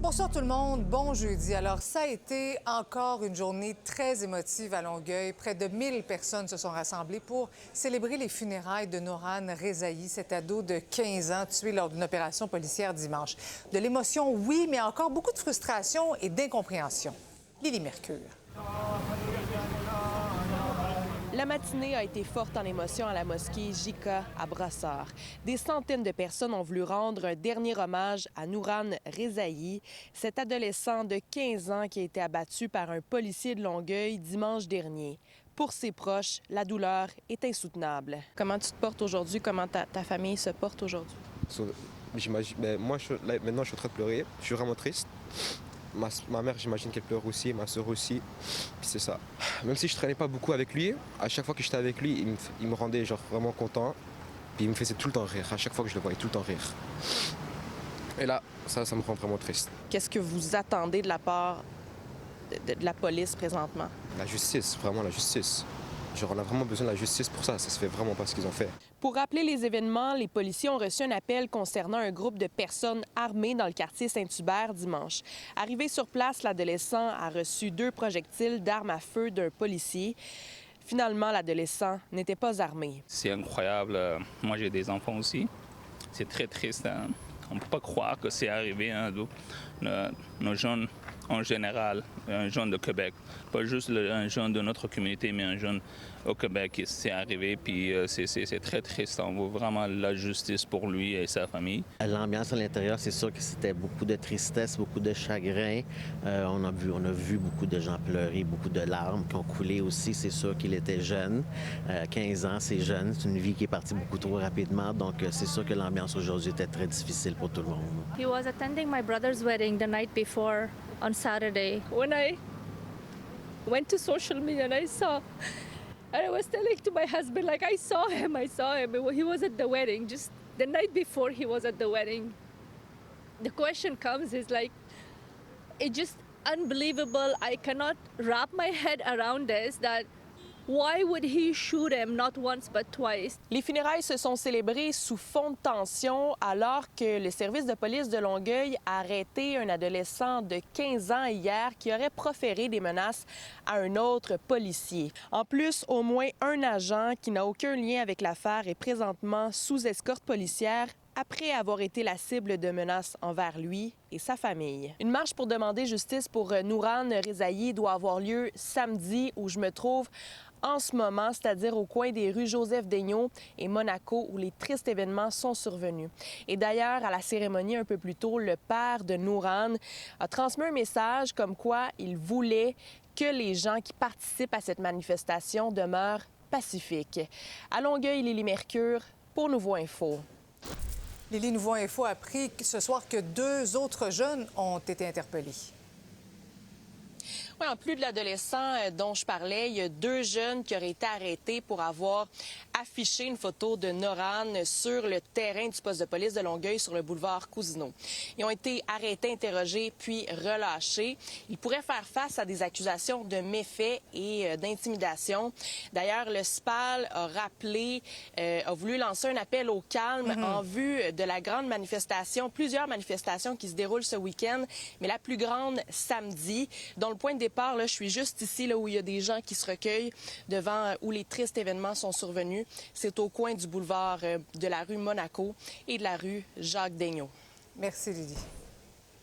Bonsoir tout le monde, bon jeudi. Alors ça a été encore une journée très émotive à Longueuil. Près de 1000 personnes se sont rassemblées pour célébrer les funérailles de Noran Rezaï, cet ado de 15 ans tué lors d'une opération policière dimanche. De l'émotion, oui, mais encore beaucoup de frustration et d'incompréhension. Lily Mercure. La matinée a été forte en émotion à la mosquée Jika à Brassard. Des centaines de personnes ont voulu rendre un dernier hommage à Noran Rezaï, cet adolescent de 15 ans qui a été abattu par un policier de Longueuil dimanche dernier. Pour ses proches, la douleur est insoutenable. Comment tu te portes aujourd'hui? Comment ta famille se porte aujourd'hui? J'imagine, moi, maintenant, je suis en train de pleurer. Je suis vraiment triste. Ma mère, j'imagine qu'elle pleure aussi, ma soeur aussi. Puis c'est ça. Même si je traînais pas beaucoup avec lui, à chaque fois que j'étais avec lui, il me rendait genre vraiment content. Puis il me faisait tout le temps rire. À chaque fois que je le voyais, tout le temps rire. Et là, ça me rend vraiment triste. Qu'est-ce que vous attendez de la part de la police présentement? La justice, vraiment la justice. Genre, on a vraiment besoin de la justice pour ça. Ça se fait vraiment pas ce qu'ils ont fait. Pour rappeler les événements, les policiers ont reçu un appel concernant un groupe de personnes armées dans le quartier Saint-Hubert dimanche. Arrivé sur place, l'adolescent a reçu 2 projectiles d'armes à feu d'un policier. Finalement, l'adolescent n'était pas armé. C'est incroyable. Moi, j'ai des enfants aussi. C'est très triste. Hein? On ne peut pas croire que c'est arrivé. Hein? Nos jeunes en général, un jeune de Québec, pas juste un jeune de notre communauté, mais un jeune au Québec, c'est arrivé, puis c'est très triste. On veut vraiment la justice pour lui et sa famille. L'ambiance à l'intérieur, c'est sûr que c'était beaucoup de tristesse, beaucoup de chagrin. On a vu beaucoup de gens pleurer, beaucoup de larmes qui ont coulé aussi. C'est sûr qu'il était jeune. 15 ans, c'est jeune. C'est une vie qui est partie beaucoup trop rapidement. Donc, c'est sûr que l'ambiance aujourd'hui était très difficile pour tout le monde. He was attending my brother's wedding the night before on Saturday. When I went to social media and I saw, and I was telling to my husband, like, I saw him. He was at the wedding, just the night before he was at the wedding. The question comes is like, it's just unbelievable. I cannot wrap my head around this, that why would he shoot him not once but twice? Les funérailles se sont célébrées sous fond de tension alors que le service de police de Longueuil a arrêté un adolescent de 15 ans hier qui aurait proféré des menaces à un autre policier. En plus, au moins un agent qui n'a aucun lien avec l'affaire est présentement sous escorte policière après avoir été la cible de menaces envers lui et sa famille. Une marche pour demander justice pour Noran Rezaï doit avoir lieu samedi où je me trouve en ce moment, c'est-à-dire au coin des rues Joseph-Daigneault et Monaco, où les tristes événements sont survenus. Et d'ailleurs, à la cérémonie un peu plus tôt, le père de Noran a transmis un message comme quoi il voulait que les gens qui participent à cette manifestation demeurent pacifiques. À Longueuil, Lily Mercure, pour Nouveau Info. Lily, Nouveau Info a appris ce soir que 2 autres jeunes ont été interpellés. Oui, en plus de l'adolescent dont je parlais, il y a 2 jeunes qui auraient été arrêtés pour avoir affiché une photo de Noran sur le terrain du poste de police de Longueuil sur le boulevard Cousineau. Ils ont été arrêtés, interrogés, puis relâchés. Ils pourraient faire face à des accusations de méfaits et d'intimidation. D'ailleurs, le SPAL a rappelé, a voulu lancer un appel au calme en vue de la grande manifestation, plusieurs manifestations qui se déroulent ce week-end, mais la plus grande samedi, dont le point de départ, là, je suis juste ici là, où il y a des gens qui se recueillent devant où les tristes événements sont survenus. C'est au coin du boulevard de la rue Monaco et de la rue Jacques-Daigneault. Merci, Lily.